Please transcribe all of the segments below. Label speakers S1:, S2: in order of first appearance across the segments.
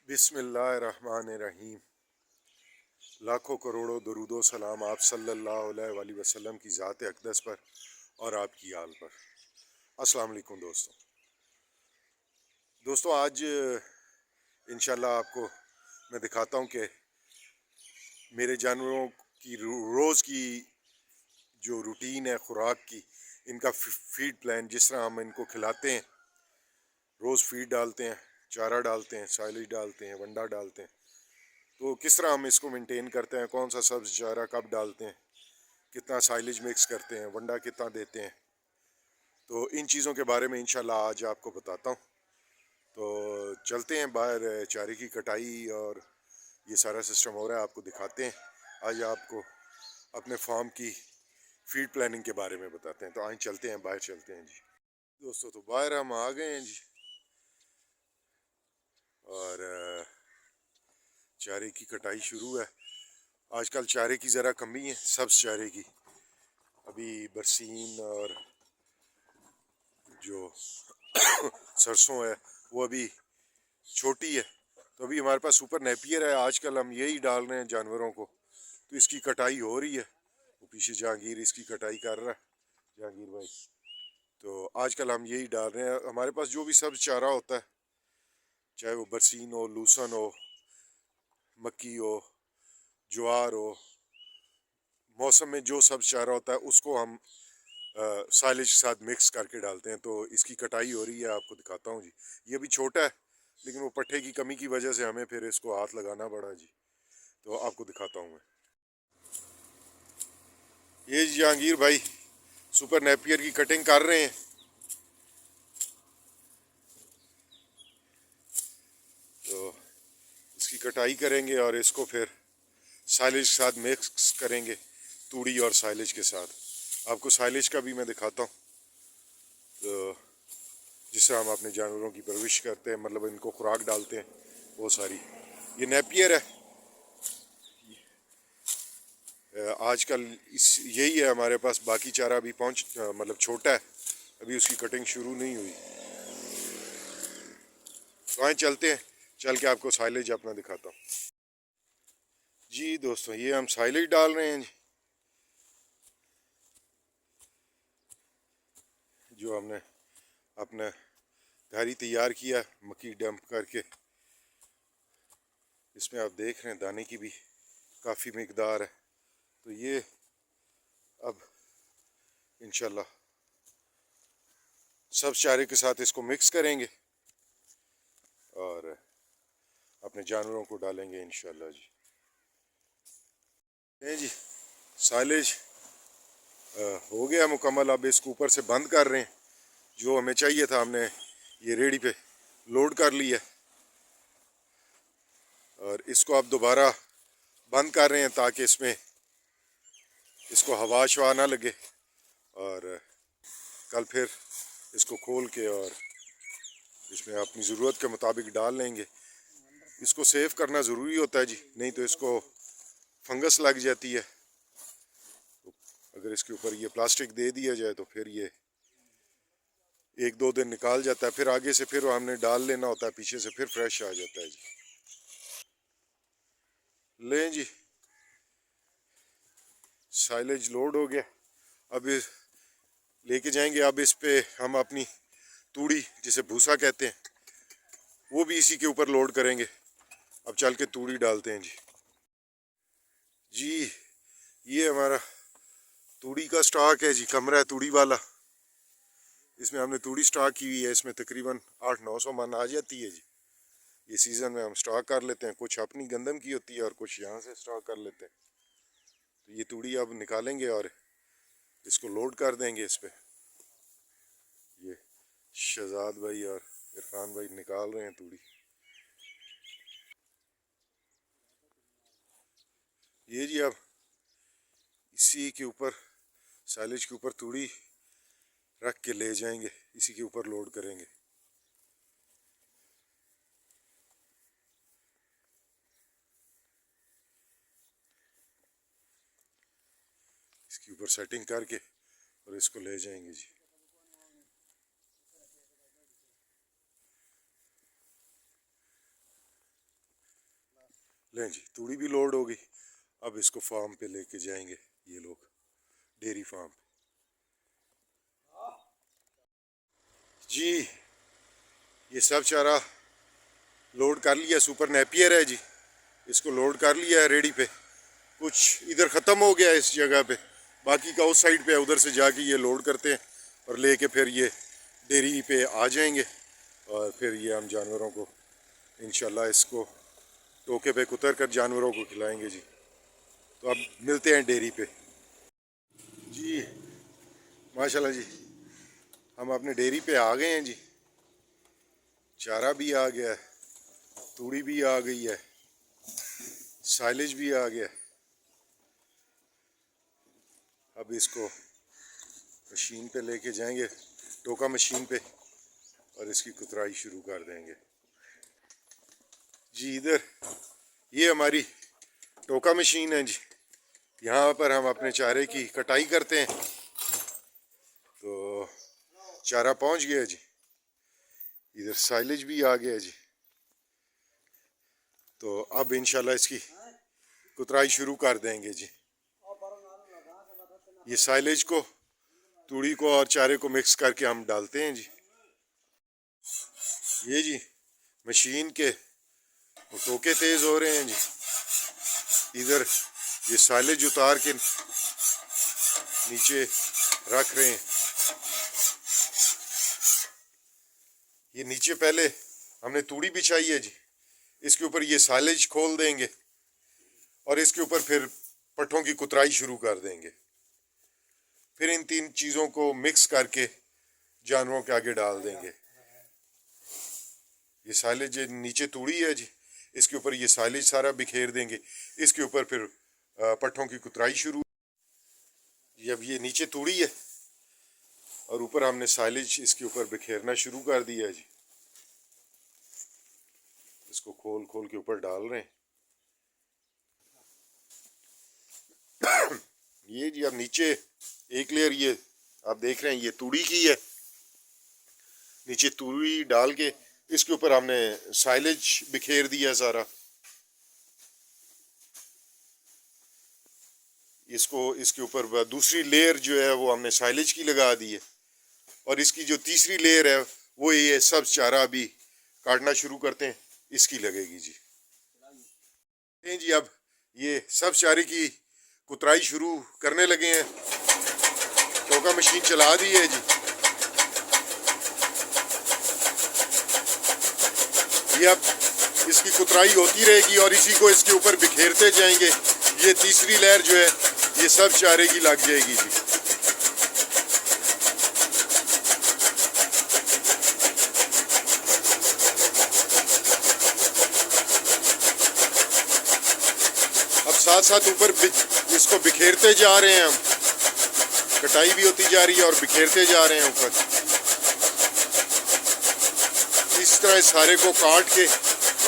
S1: बिस्मिल्लाहिर्रहमानिर्रहीम। लाखों करोड़ों दरूदो सलाम आप सल्लल्लाहु अलैहि वसल्लम की ज़ात अक़दस पर और आपकी आल पर। अस्सलाम वालेकुम दोस्तों आज इंशाल्लाह आपको मैं दिखाता हूँ कि मेरे जानवरों की रोज़ की जो रूटीन है खुराक की, इनका फीड प्लान, जिस तरह हम इनको खिलाते हैं, रोज़ फीड डालते हैं, चारा डालते हैं, साइलेज डालते हैं, वंडा डालते हैं, तो किस तरह हम इसको मेंटेन करते हैं, कौन सा सब्ज़ चारा कब डालते हैं, कितना साइलेज मिक्स करते हैं, वंडा कितना देते हैं, तो इन चीज़ों के बारे में इंशाल्लाह आज आपको बताता हूँ। तो चलते हैं बाहर, चारे की कटाई और ये सारा सिस्टम हो रहा है, आपको दिखाते हैं। आज आपको अपने फार्म की फीड प्लानिंग के बारे में बताते हैं। तो आज चलते हैं, बाहर चलते हैं जी दोस्तों। तो बाहर हम आ गए हैं जी और चारे की कटाई शुरू है। आजकल चारे की ज़रा कमी है, सब्ज़ चारे की। अभी बरसीन और जो सरसों है वो अभी छोटी है, तो अभी हमारे पास सुपर नेपियर है। आजकल हम यही डाल रहे हैं जानवरों को, तो इसकी कटाई हो रही है। वो पीछे जहांगीर इसकी कटाई कर रहा है, जहांगीर भाई। तो आजकल हम यही डाल रहे हैं। हमारे पास जो भी सब्ज़ चारा होता है, चाहे वो बरसीन हो, लूसन हो, मक्की हो, ज्वार हो, मौसम में जो सब्ज़ चारा होता है उसको हम साइलेज के साथ मिक्स करके डालते हैं। तो इसकी कटाई हो रही है, आपको दिखाता हूँ जी। ये भी छोटा है, लेकिन वो पट्ठे की कमी की वजह से हमें फिर इसको हाथ लगाना पड़ा जी। तो आपको दिखाता हूँ मैं। ये जहांगीर भाई सुपर नेपियर की कटिंग कर रहे हैं। तो इसकी कटाई करेंगे और इसको फिर साइलेज के साथ मिक्स करेंगे, तूड़ी और साइलेज के साथ। आपको साइलेज का भी मैं दिखाता हूँ। तो जिससे हम अपने जानवरों की परवरिश करते हैं, मतलब इनको खुराक डालते हैं, वो सारी। ये नेपियर है। आजकल इस यही है हमारे पास। बाकी चारा अभी मतलब छोटा है, अभी उसकी कटिंग शुरू नहीं हुई। तो आए चलते हैं, चल के आपको साइलेज अपना दिखाता हूँ जी दोस्तों। ये हम साइलेज डाल रहे हैं जी, जो हमने अपना घर ही तैयार किया मक्की डंप करके। इसमें आप देख रहे हैं दाने की भी काफ़ी मिकदार है। तो ये अब इंशाल्लाह सब चारे के साथ इसको मिक्स करेंगे और अपने जानवरों को डालेंगे इंशाल्लाह जी। ये जी साइलेज हो गया मुकम्मल। अब इसको ऊपर से बंद कर रहे हैं। जो हमें चाहिए था हमने ये रेडी पे लोड कर लिया और इसको अब दोबारा बंद कर रहे हैं, ताकि इसमें इसको हवा शवा ना लगे। और कल फिर इसको खोल के और इसमें अपनी ज़रूरत के मुताबिक डाल लेंगे। इसको सेव करना ज़रूरी होता है जी, नहीं तो इसको फंगस लग जाती है। अगर इसके ऊपर ये प्लास्टिक दे दिया जाए तो फिर ये एक दो दिन निकाल जाता है, फिर आगे से फिर हमने डाल लेना होता है, पीछे से फिर फ्रेश आ जाता है जी। लें जी, साइलेज लोड हो गया। अब लेके जाएंगे। अब इस पे हम अपनी तूड़ी, जिसे भूसा कहते हैं, वो भी इसी के ऊपर लोड करेंगे। अब चल के तूड़ी डालते हैं जी। जी ये हमारा तूड़ी का स्टॉक है जी, कमरा है तूड़ी वाला। इसमें हमने तूड़ी स्टॉक की हुई है। इसमें तकरीबन 800-900 मन आ जाती है जी। ये सीज़न में हम स्टॉक कर लेते हैं। कुछ अपनी गंदम की होती है और कुछ यहाँ से स्टॉक कर लेते हैं। तो ये तूड़ी अब निकालेंगे और इसको लोड कर देंगे इस पे। ये शहजाद भाई और इरफान भाई निकाल रहे हैं तूड़ी। ये जी अब इसी के ऊपर, साइलेज के ऊपर तूड़ी रख के ले जाएंगे, इसी के ऊपर लोड करेंगे। इसके ऊपर सेटिंग करके और इसको ले जाएंगे जी। लें जी, तूड़ी भी लोड हो गई। अब इसको फार्म पे लेके जाएंगे ये लोग, डेयरी फार्म जी। ये सब चारा लोड कर लिया, सुपर नेपियर है जी, इसको लोड कर लिया है रेडी पे। कुछ इधर ख़त्म हो गया इस जगह पे, बाकी का उस साइड पे है, उधर से जाके ये लोड करते हैं और लेके फिर ये डेयरी पे आ जाएंगे और फिर ये हम जानवरों को इंशाल्लाह इसको टोके पे कुतर कर जानवरों को खिलाएंगे जी। तो अब मिलते हैं डेयरी पे जी। माशाल्लाह जी, हम अपने डेयरी पे आ गए हैं जी। चारा भी आ गया है, तूड़ी भी आ गई है, साइलेज भी आ गया। अब इसको मशीन पे लेके जाएंगे, टोका मशीन पे, और इसकी कुतराई शुरू कर देंगे जी। इधर ये हमारी टोका मशीन है जी, यहाँ पर हम अपने चारे की कटाई करते हैं। तो चारा पहुँच गया जी, इधर साइलेज भी आ गया जी। तो अब इंशाल्लाह इसकी कुतराई शुरू कर देंगे जी। ये साइलेज को, तूड़ी को और चारे को मिक्स करके हम डालते हैं जी। ये जी मशीन के टोके तेज हो रहे हैं जी। इधर ये साइलेज उतार के नीचे रख रहे हैं। ये नीचे पहले हमने तूड़ी बिछाई है जी, इसके ऊपर ये साइलेज खोल देंगे और इसके ऊपर फिर पट्ठों की कुतराई शुरू कर देंगे। फिर इन तीन चीज़ों को मिक्स करके जानवरों के आगे डाल देंगे। ये साइलेज नीचे तूड़ी है जी, इसके ऊपर ये साइलेज सारा बिखेर देंगे। इसके ऊपर फिर पट्ठों की कुतराई शुरू। अब ये नीचे तूड़ी है और ऊपर हमने साइलेज इसके ऊपर बिखेरना शुरू कर दिया है जी। इसको खोल खोल के ऊपर डाल रहे हैं। ये जी अब नीचे एक लेयर ये आप देख रहे हैं, ये तूड़ी की है। नीचे तूड़ी डाल के इसके ऊपर हमने साइलेज बिखेर दिया सारा। इसको इसके ऊपर दूसरी लेयर जो है वो हमने साइलेज की लगा दी है और इसकी जो तीसरी लेयर है वो ये सब चारा अभी काटना शुरू करते हैं, इसकी लगेगी जी। जी अब ये सब चारे की कुतराई शुरू करने लगे हैं। टोका मशीन चला दी है जी। ये अब इसकी कुतराई होती रहेगी और इसी को इसके ऊपर बिखेरते जाएंगे। ये तीसरी लेयर जो है ये सब चारे की लग जाएगी जी। अब साथ साथ ऊपर इसको बिखेरते जा रहे हैं हम, कटाई भी होती जा रही है और बिखेरते जा रहे हैं ऊपर। इस तरह सारे को काट के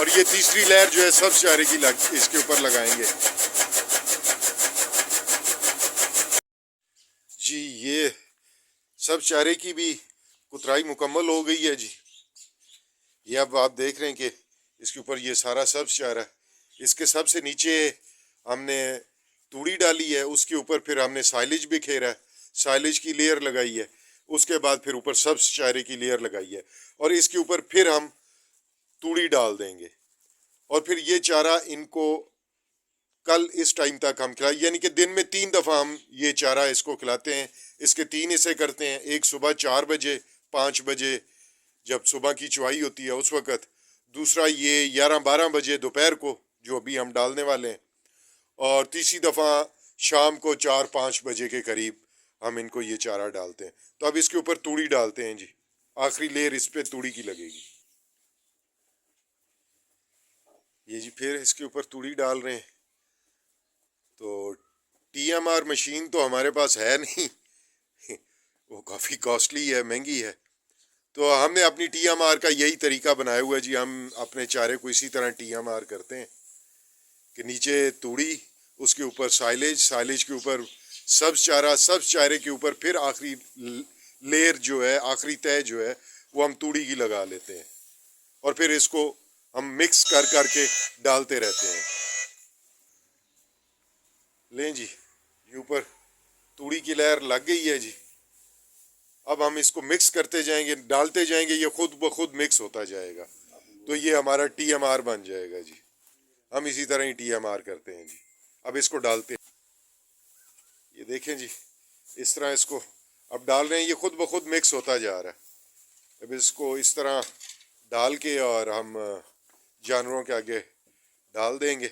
S1: और ये तीसरी लेयर जो है सब चारे की इसके ऊपर लगाएंगे जी। ये सब चारे की भी कुतराई मुकम्मल हो गई है जी। ये अब आप देख रहे हैं कि इसके ऊपर ये सारा सब्ज चारा है। इसके सबसे नीचे हमने तूड़ी डाली है, उसके ऊपर फिर हमने साइलेज बिखेरा है, साइलेज की लेयर लगाई है। उसके बाद फिर ऊपर सब्ज चारे की लेयर लगाई है और इसके ऊपर फिर हम तूड़ी डाल देंगे और फिर ये चारा इनको कल इस टाइम तक हम खिलाए, यानी कि दिन में 3 दफ़ा हम ये चारा इसको खिलाते हैं। इसके 3 हिस्से करते हैं, एक सुबह 4 बजे 5 बजे जब सुबह की चुवाई होती है उस वक़्त, दूसरा ये 11-12 बजे दोपहर को जो अभी हम डालने वाले हैं, और तीसरी दफ़ा शाम को 4-5 बजे के करीब हम इनको ये चारा डालते हैं। तो अब इसके ऊपर तूड़ी डालते हैं जी, आखिरी लेयर इस पे तूड़ी की लगेगी। ये जी फिर इसके ऊपर तूड़ी डाल रहे हैं। तो TMR मशीन तो हमारे पास है नहीं वो काफ़ी कॉस्टली है, महंगी है। तो हमने अपनी TMR का यही तरीका बनाया हुआ है जी। हम अपने चारे को इसी तरह TMR करते हैं कि नीचे तूड़ी, उसके ऊपर साइलेज, साइलेज के ऊपर सब्ज चारा, सब्ज चारे के ऊपर फिर आखिरी लेयर जो है, आखिरी तय जो है वो हम तूड़ी की लगा लेते हैं और फिर इसको हम मिक्स कर करके डालते रहते हैं। लें जी, ये ऊपर तूड़ी की लहर लग गई है जी। अब हम इसको मिक्स करते जाएंगे, डालते जाएंगे, ये खुद ब खुद मिक्स होता जाएगा। तो ये हमारा TMR बन जाएगा जी। हम इसी तरह ही TMR करते हैं जी। अब इसको डालते हैं, ये देखें जी, इस तरह इसको अब डाल रहे हैं, ये खुद ब खुद मिक्स होता जा रहा है। अब इसको इस तरह डाल के और हम जानवरों के आगे डाल देंगे।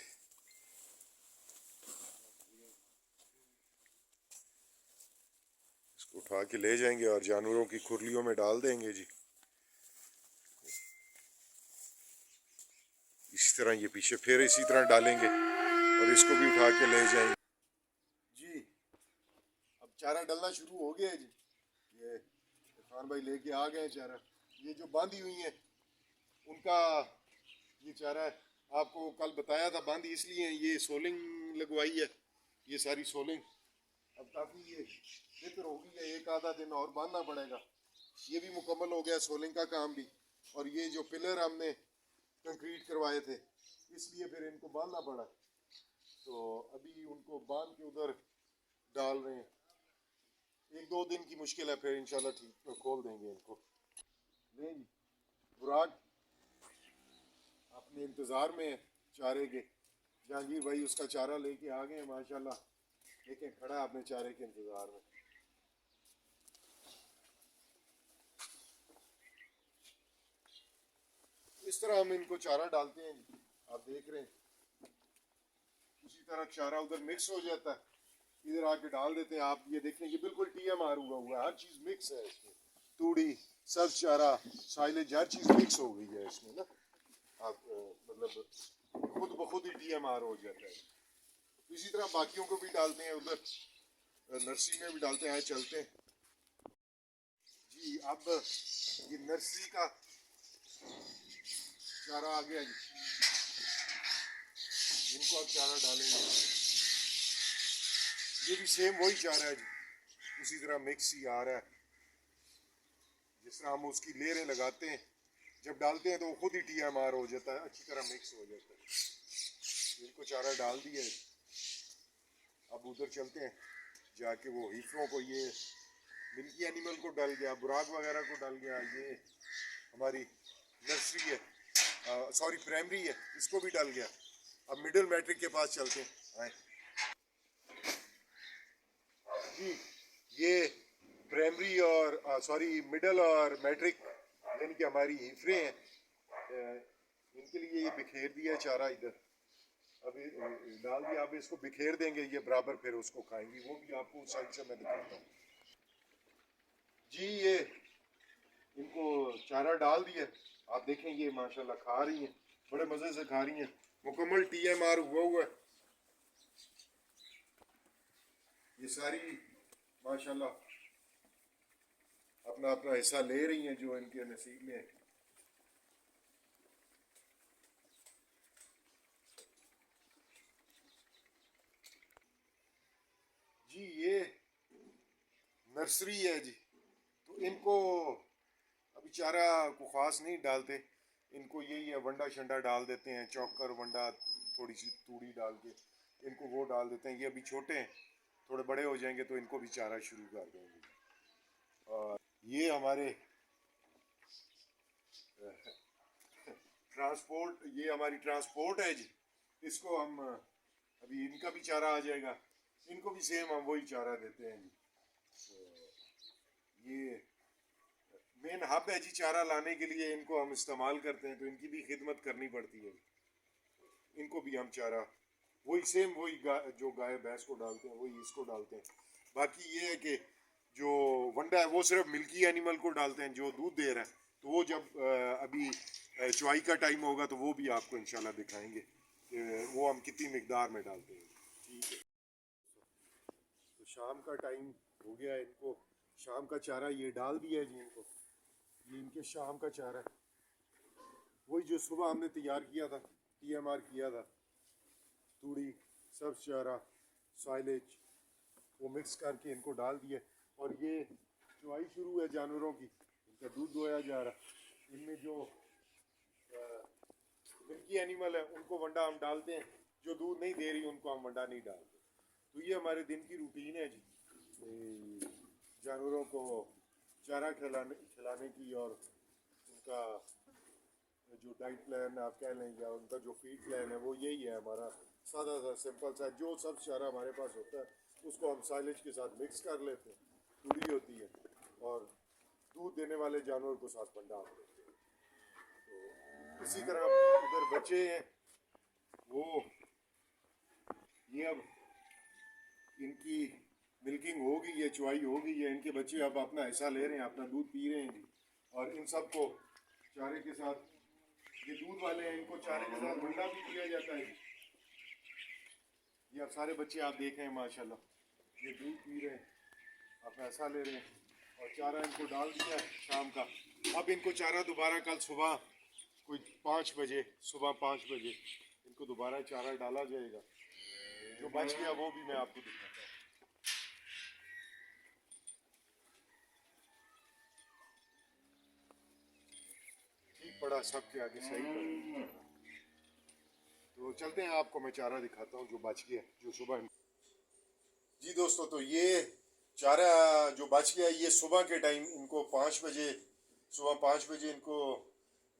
S1: इसको उठा के ले जाएंगे और जानवरों की खुरलियों में डाल देंगे जी। इसी तरह ये पीछे फिर इसी तरह डालेंगे और इसको भी उठा के ले जाएंगे जी। अब चारा डलना शुरू हो गया है जी। ये खान भाई लेके आ गए चारा। ये जो बांधी हुई है उनका ये चारा है। आपको कल बताया था बांधी इसलिए है, ये सोलिंग लगवाई है, ये सारी सोलिंग। अब काफ़ी ये बेहतर हो गई है, एक आधा दिन और बांधना पड़ेगा। ये भी मुकम्मल हो गया सोलिंग का काम भी। और ये जो पिलर हमने कंक्रीट करवाए थे इसलिए फिर इनको बांधना पड़ा। तो अभी उनको बांध के उधर डाल रहे हैं। एक दो दिन की मुश्किल है, फिर इंशाल्लाह ठीक खोल देंगे इनको। नहीं जी, बुराक अपने इंतज़ार में है चारे के। जहांगीर भाई उसका चारा लेके आ गए हैं माशाल्लाह, लेके खड़ा है अपने चारे के इंतज़ार में। इस तरह हम इनको चारा डालते हैं, आप देख रहे हैं। उसी तरह चारा उधर मिक्स हो जाता है, इधर आके डाल देते हैं। आप ये देखें, ये बिल्कुल TMR हुआ है, हर चीज़ मिक्स है इसमें। तूड़ी, सब चारा, साइलेज, हर चीज़ मिक्स हो गई है इसमें ना। आप मतलब खुद ब खुद ही TMR हो जाता है। इसी तरह बाकियों को भी डालते हैं, उधर नर्सरी में भी डालते हैं। चलते हैं जी। अब ये नर्सरी का चारा आ गया जी, इनको अब चारा डालेंगे। ये भी सेम वही चारा है जी, उसी तरह मिक्स ही आ रहा है। जिस तरह हम उसकी लेयरें लगाते हैं, जब डालते हैं तो वो खुद ही TMR हो जाता है, अच्छी तरह मिक्स हो जाता है। इनको चारा डाल दिया है। अब उधर चलते हैं जाके, वो हीफरों को, ये मिल्की एनिमल को डल गया, बुराक वगैरह को डल गया। ये हमारी नर्सरी है, सॉरी प्राइमरी है, इसको भी डल गया। अब मिडिल मैट्रिक के पास चलते हैं। आए जी, ये प्राइमरी और सॉरी मिडिल और मैट्रिक यानी कि हमारी हीफरें हैं। इनके लिए ये बिखेर दिया चारा इधर, अभी डाल दिया। अब इसको बिखेर देंगे ये बराबर, फिर उसको खाएंगी। वो भी आपको उस साइड से मैं दिखाता हूँ जी। ये इनको चारा डाल दिया, आप देखें ये माशाल्लाह खा रही हैं, बड़े मज़े से खा रही हैं। मुकम्मल TMR हुआ है ये सारी माशाल्लाह, अपना अपना हिस्सा ले रही हैं जो इनके नसीब में है। जी ये नर्सरी है जी, तो इनको अभी चारा को ख़ास नहीं डालते। इनको यही है, वंडा शंडा डाल देते हैं, चौकर वंडा, थोड़ी सी तूड़ी डाल के इनको वो डाल देते हैं। ये अभी छोटे हैं, थोड़े बड़े हो जाएंगे तो इनको भी चारा शुरू कर देंगे। और ये हमारे ट्रांसपोर्ट, ये हमारी ट्रांसपोर्ट है जी। इसको हम अभी इनका भी चारा आ जाएगा, इनको भी सेम हम वही चारा देते हैं जी। तो ये मेन हब है जी चारा लाने के लिए, इनको हम इस्तेमाल करते हैं, तो इनकी भी खिदमत करनी पड़ती है। इनको भी हम चारा वही सेम वही जो गाय भैंस को डालते हैं वही इसको डालते हैं। बाकी ये है कि जो वंडा है वो सिर्फ मिल्की एनिमल को डालते हैं जो दूध दे रहा है। तो वो जब अभी चुवाई का टाइम होगा तो वो भी आपको इंशाल्लाह दिखाएंगे कि वो हम कितनी मिकदार में डालते हैं। ठीक है, तो शाम का टाइम हो गया है, इनको शाम का चारा ये डाल दिया है जी इनको। ये इनके शाम का चारा है, वही जो सुबह हमने तैयार किया था, TMR किया था। तूड़ी, सब्ज चारा, साइलेज, वो मिक्स करके इनको डाल दिए। और ये चुवाई शुरू है जानवरों की, इनका दूध दोया जा रहा। इनमें जो मिल्की एनिमल है उनको वंडा हम डालते हैं, जो दूध नहीं दे रही उनको हम वंडा नहीं डालते। तो ये हमारे दिन की रूटीन है जी, जानवरों को चारा खिलाने की और उनका जो डाइट प्लान आप कह लें या उनका जो फीड प्लान है वो यही है हमारा, सादा सा सिंपल सा। जो सब चारा हमारे पास होता है उसको हम साइलेज के साथ मिक्स कर लेते हैं, तूड़ी होती है, और दूध देने वाले जानवर को साथ में डाल देते हैं। तो इसी तरह उधर बच्चे हैं, वो ये अब इनकी मिल्किंग हो गई है, चुवाई हो गई है, इनके बच्चे अब अपना हिस्सा ले रहे हैं, अपना दूध पी रहे हैं जी। और इन सबको चारे के साथ, ये दूध वाले हैं, इनको चारे के साथ वंडा भी दिया जाता है। ये अब सारे बच्चे आप देख रहे हैं माशाल्लाह, ये दूध पी रहे हैं, अपना हिस्सा ले रहे हैं, और चारा इनको डाल दिया है शाम का। अब इनको चारा दोबारा कल सुबह कोई 5 बजे, सुबह 5 बजे इनको दोबारा चारा डाला जाएगा। जो बच गया वो भी मैं आपको दिखाता हूँ। ठीक पड़ा सबके आगे, सही पड़ा। तो चलते हैं, आपको मैं चारा दिखाता हूँ जो बच गया, जो सुबह। जी दोस्तों, तो ये चारा जो बच गया ये सुबह के टाइम इनको 5 बजे, सुबह 5 बजे इनको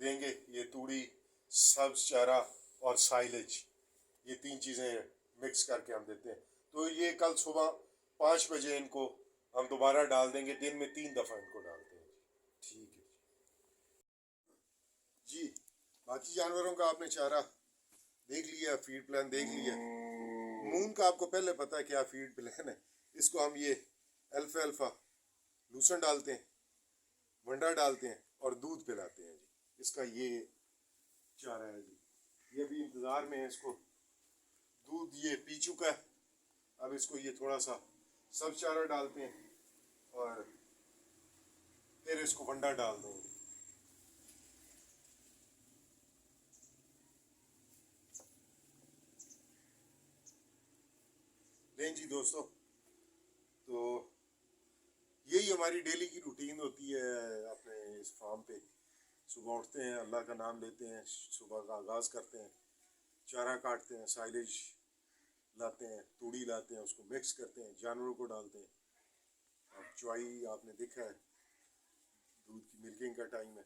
S1: देंगे। ये तूड़ी, सब्ज चारा और साइलेज, ये 3 चीज़ें मिक्स करके हम देते हैं। तो ये कल सुबह 5 बजे इनको हम दोबारा डाल देंगे, दिन में 3 दफ़ा इनको डालते हैं। ठीक है जी। बाकी जानवरों का आपने चारा देख लिया, फीड प्लान देख लिया। मून का आपको पहले पता है क्या फीड प्लान है। इसको हम ये अल्फा अल्फा लूसन डालते हैं, वंडा डालते हैं और दूध पिलाते हैं जी। इसका ये चारा है जी। ये भी इंतज़ार में है, इसको दूध ये पी चुका है। अब इसको ये थोड़ा सा सब चारा डालते हैं और फिर इसको वंडा डाल देंगे। लें जी दोस्तों, तो यही हमारी डेली की रूटीन होती है अपने इस फार्म पे। सुबह उठते हैं, अल्लाह का नाम लेते हैं, सुबह का आगाज़ करते हैं, चारा काटते हैं, साइलेज लाते हैं, तूड़ी लाते हैं, उसको मिक्स करते हैं, जानवरों को डालते हैं। अब चुवाई आपने देखा है, दूध की मिल्किंग का टाइम है,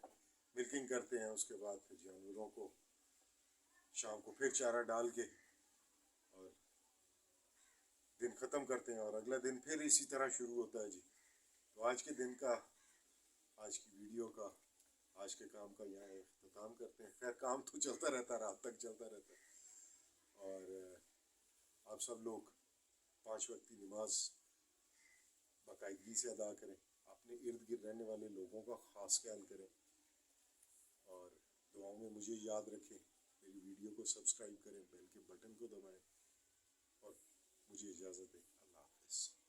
S1: मिल्किंग करते हैं, उसके बाद फिर जानवरों को शाम को फिर चारा डाल के और दिन ख़त्म करते हैं, और अगला दिन फिर इसी तरह शुरू होता है जी। तो आज के दिन का, आज की वीडियो का, आज के काम का यहाँ इख्तिताम करते हैं। खैर काम तो चलता रहता है, रात तक चलता रहता है। और आप सब लोग 5 वक्त की नमाज बाकायदगी से अदा करें, अपने इर्द गिर्द रहने वाले लोगों का ख़ास ख्याल करें, और दुआओं में मुझे याद रखें। मेरी वीडियो को सब्सक्राइब करें, बेल के बटन को दबाएं, और मुझे इजाज़त दें। अल्लाह हाफ़िज़।